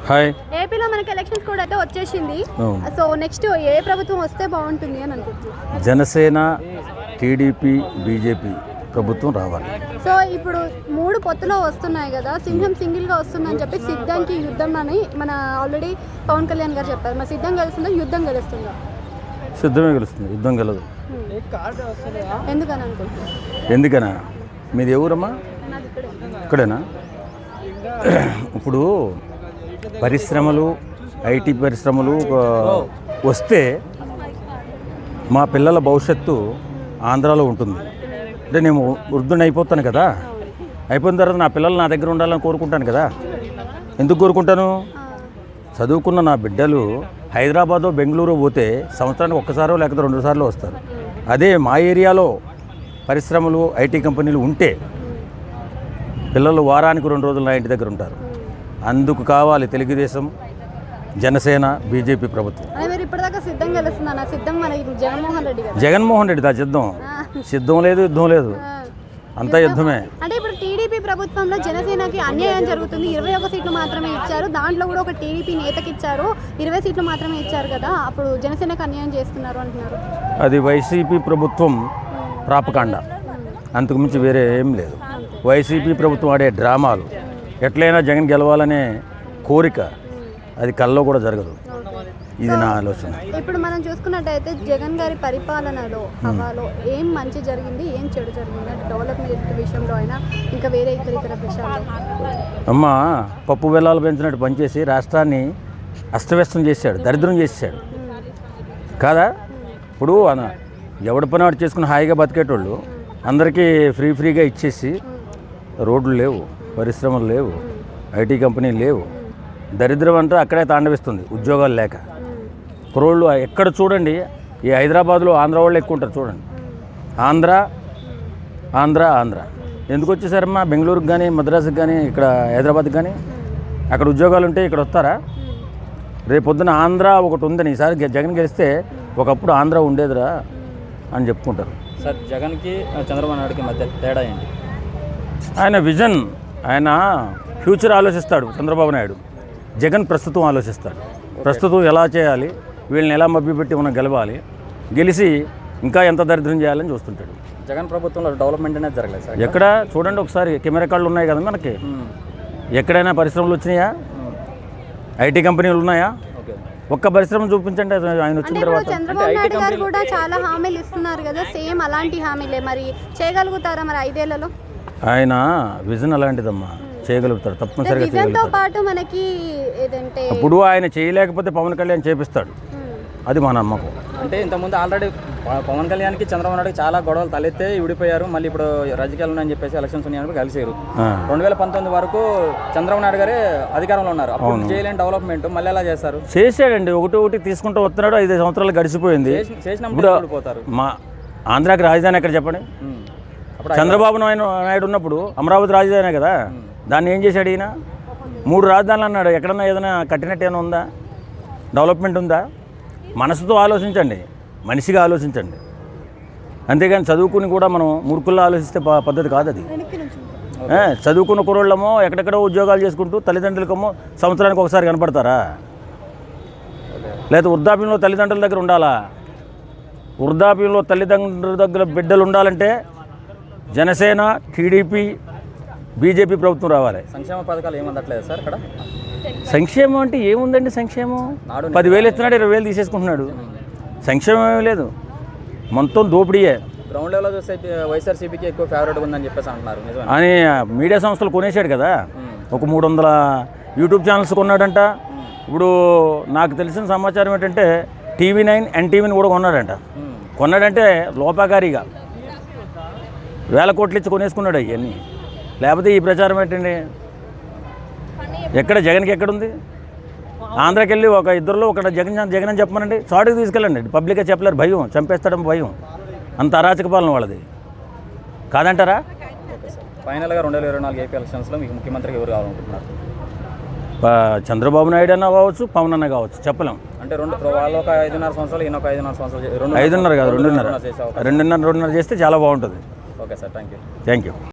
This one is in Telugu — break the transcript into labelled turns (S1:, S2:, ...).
S1: హాయ్.
S2: ఏపీలో మనకి ఎలక్షన్స్ కూడా అయితే వచ్చేసింది. సో నెక్స్ట్ ఏ ప్రభుత్వం వస్తే బాగుంటుంది అని అనుకుంటున్నాను.
S1: జనసేన, టీడీపీ, బీజేపీ ప్రభుత్వం రావాలి.
S2: సో ఇప్పుడు 3 పొత్తులో వస్తున్నాయి కదా, సింహం సింగిల్గా వస్తుందని చెప్పి సిద్ధంకి యుద్ధం అని మన ఆల్రెడీ పవన్ కళ్యాణ్ గారు చెప్పారు. మరి సిద్ధం గెలుస్తుందా, యుద్ధం గెలుస్తుందా?
S1: సిద్ధమే గెలుస్తుంది, యుద్ధం గెలదు.
S2: ఎందుకని అనుకుంటున్నారు?
S1: ఎందుకనా? మీది ఎవరమ్మా? ఇక్కడేనా? ఇప్పుడు పరిశ్రమలు, ఐటీ పరిశ్రమలు వస్తే మా పిల్లల భవిష్యత్తు ఆంధ్రాలో ఉంటుంది. అంటే నేను వృద్ధుని అయిపోతాను కదా, అయిపోయిన తర్వాత నా పిల్లలు నా దగ్గర ఉండాలని కోరుకుంటాను కదా. ఎందుకు కోరుకుంటాను? చదువుకున్న నా బిడ్డలు హైదరాబాదో బెంగళూరు పోతే సంవత్సరానికి ఒక్కసారో లేకపోతే 2 సార్లు వస్తారు. అదే మా ఏరియాలో పరిశ్రమలు, ఐటీ కంపెనీలు ఉంటే పిల్లలు వారానికి 2 రోజులు నా ఇంటి దగ్గర ఉంటారు. అందుకు కావాలి తెలుగుదేశం, జనసేన, బీజేపీ ప్రభుత్వం. జగన్మోహన్ రెడ్డి దా సిద్ధం లేదు, యుద్ధం లేదు, అంతా యుద్ధమే.
S2: అంటే ఇప్పుడు టీడీపీ ప్రభుత్వంలో జనసేనకి అన్యాయం జరుగుతుంది. 21 సీట్లు మాత్రమే ఇచ్చారు, దాంట్లో కూడా ఒక టీడీపీ నేతకి ఇచ్చారు. 20 సీట్లు మాత్రమే ఇచ్చారు కదా, అప్పుడు జనసేనకు అన్యాయం చేస్తున్నారు అంటున్నారు.
S1: అది వైసీపీ ప్రభుత్వం ప్రాపకాండ, అంతకుమించి వేరే ఏం లేదు. వైసీపీ ప్రభుత్వం ఆడే డ్రామాలు, ఎట్లయినా జగన్ గెలవాలనే కోరిక, అది కల్లో కూడా జరగదు. ఇది నా ఆలోచన.
S2: ఇప్పుడు మనం చూసుకున్నట్టయితే జగన్ గారి పరిపాలనలో హవాలో ఏం మంచి జరిగింది, ఏం చెడు జరిగింది, డెవలప్మెంట్ విషయంలో అయినా ఇంకా వేరే ఇతర విషయాలు?
S1: అమ్మ, పప్పు బెల్లాలు పెంచినట్టు పనిచేసి రాష్ట్రాన్ని అస్తవ్యస్తం చేశాడు, దరిద్రం చేశాడు కాదా? ఇప్పుడు ఎవడి పని వాడు చేసుకుని హాయిగా బతికేటోళ్ళు అందరికీ ఫ్రీగా ఇచ్చేసి రోడ్లు లేవు, పరిశ్రమలు లేవు, ఐటీ కంపెనీలు లేవు. దరిద్రం అంటే అక్కడే తాండవిస్తుంది, ఉద్యోగాలు లేక. కుర్రోళ్ళు ఎక్కడ చూడండి, ఈ హైదరాబాద్లో ఆంధ్ర వాళ్ళు ఎక్కువ ఉంటారు చూడండి. ఆంధ్ర ఎందుకు వచ్చేసారమ్మా? బెంగళూరుకి కానీ, మద్రాసుకి కానీ, ఇక్కడ హైదరాబాద్కి కానీ. అక్కడ ఉద్యోగాలు ఉంటే ఇక్కడ వస్తారా? రేపొద్దున ఆంధ్ర ఒకటి ఉందని, ఈసారి జగన్ గెలిస్తే ఒకప్పుడు ఆంధ్ర ఉండేదిరా అని చెప్పుకుంటారు.
S3: సార్, జగన్కి చంద్రబాబు నాయుడుకి మధ్య తేడా ఏంటి?
S1: ఆయన విజన్, ఆయన ఫ్యూచర్ ఆలోచిస్తాడు చంద్రబాబు నాయుడు. జగన్ ప్రస్తుతం ఆలోచిస్తాడు. ప్రస్తుతం ఎలా చేయాలి, వీళ్ళని ఎలా మభ్యపెట్టి మనం గెలవాలి, గెలిచి ఇంకా ఎంత దరిద్రం చేయాలని చూస్తుంటాడు.
S3: జగన్ ప్రభుత్వంలో డెవలప్మెంట్ అనేది జరగలేదు సార్.
S1: ఎక్కడ చూడండి ఒకసారి, కెమెరా కార్డులు ఉన్నాయి కదా మనకి. ఎక్కడైనా పరిశ్రమలు వచ్చినాయా? ఐటీ కంపెనీలు ఉన్నాయా? ఒక్క పరిశ్రమ చూపించండి ఆయన వచ్చిన తర్వాత.
S2: చంద్రబాబు నాయుడు గారు కూడా చాలా హామీలు ఇస్తున్నారు కదా, సేమ్ అలాంటి హామీలే మరి చేయగలుగుతారా మరి 5 ఏళ్లలో?
S1: ఆయన విజన్ అలాంటిదమ్మా, చేయగలుగుతాడు, తప్పనిసరిగా చేయగలుగుతాడు.
S2: మనకి ఏదంటే
S1: అప్పుడు ఆయన చేయలేకపోతే పవన్ కళ్యాణ్ చేపిస్తాడు, అది మా నమ్మకం.
S3: అంటే ఇంతకుముందు ఆల్రెడీ పవన్ కళ్యాణ్కి చంద్రబాబు నాయుడుకి చాలా గొడవలు తలెత్తే విడిపోయారు. మళ్ళీ ఇప్పుడు రాజకీయాలు ఉన్నాయని చెప్పేసి ఎలక్షన్స్ ఉన్నాయని కలిసారు. 2019 వరకు చంద్రబాబు నాయుడు గారే అధికారంలో ఉన్నారు. అప్పుడు చేయలేని డెవలప్మెంట్ మళ్ళీ ఎలా చేస్తారు?
S1: చేశాడండి, ఒకటి తీసుకుంటూ వస్తున్నాడు. 5 సంవత్సరాలు గడిచిపోయింది.
S3: చేసినప్పుడు పోతారు.
S1: మా ఆంధ్రాకి రాజధాని ఎక్కడ చెప్పండి? చంద్రబాబు నాయుడు ఉన్నప్పుడు అమరావతి రాజధానే కదా, దాన్ని ఏం చేశాడు ఈయన? 3 రాజధానులు అన్నాడు. ఎక్కడన్నా ఏదైనా కట్టినట్టు ఏమైనా ఉందా? డెవలప్మెంట్ ఉందా? మనసుతో ఆలోచించండి, మనిషిగా ఆలోచించండి. అంతేగాని చదువుకుని కూడా మనం మూర్ఖుల్లో ఆలోచిస్తే పద్ధతి కాదు అది. చదువుకున్న కుర్రోళ్ళమో ఎక్కడెక్కడో ఉద్యోగాలు చేసుకుంటూ తల్లిదండ్రులకేమో సంవత్సరానికి ఒకసారి కనపడతారా? లేదా వృద్ధాప్యంలో తల్లిదండ్రుల దగ్గర ఉండాలా? వృద్ధాప్యంలో తల్లిదండ్రుల దగ్గర బిడ్డలు ఉండాలంటే జనసేన, టీడీపీ, బీజేపీ ప్రభుత్వం రావాలి.
S3: సంక్షేమ పథకాలు ఏమందట్లేదు సార్ ఇక్కడ?
S1: సంక్షేమం అంటే ఏముందండి? సంక్షేమం 10,000 ఇస్తున్నాడు, 20,000 తీసేసుకుంటున్నాడు. సంక్షేమం ఏమీ లేదు, మొత్తం దోపిడీయే.
S3: గ్రౌండ్ లెవెల్లో చూస్తే వైఎస్ఆర్సీపీకి ఎక్కువ ఫేవరెట్ ఉందని చెప్పేసి అంటున్నారు
S1: అని మీడియా సంస్థలు కొనేసాడు కదా. ఒక 300 యూట్యూబ్ ఛానల్స్ కొన్నాడంట. ఇప్పుడు నాకు తెలిసిన సమాచారం ఏంటంటే TV9, NTVని కూడా కొన్నాడంటే లోపాకారిగా 1000 కోట్లు ఇచ్చి కొనేసుకున్నాడు అవన్నీ. లేకపోతే ఈ ప్రచారం ఏంటండి? ఎక్కడ జగన్కి ఎక్కడుంది? ఆంధ్రాకి వెళ్ళి ఒక ఇద్దరులో ఒక జగన్ అని చెప్పమనండి, చాటుకు తీసుకెళ్ళండి. పబ్లిక్గా చెప్పలేరు, భయం, చంపేస్తాడని భయం. అంత అరాచక పాలన వాళ్ళది కాదంటారా?
S3: ఫైనల్గా 2024 ఏపీ ఎలక్షన్స్లో మీకు ముఖ్యమంత్రికి ఎవరు కావాలనుకుంటున్నారు?
S1: చంద్రబాబు నాయుడు అన్న కావచ్చు, పవన్ అన్న కావచ్చు, చెప్పలేం.
S3: అంటే వాళ్ళు ఒక 5.5 సంవత్సరాలు, ఈయన ఒక 5.5 సంవత్సరాలు,
S1: 5.5 కాదు 2.5 చేస్తే చాలా బాగుంటుంది.
S3: Okay sir, thank you.
S1: Thank you.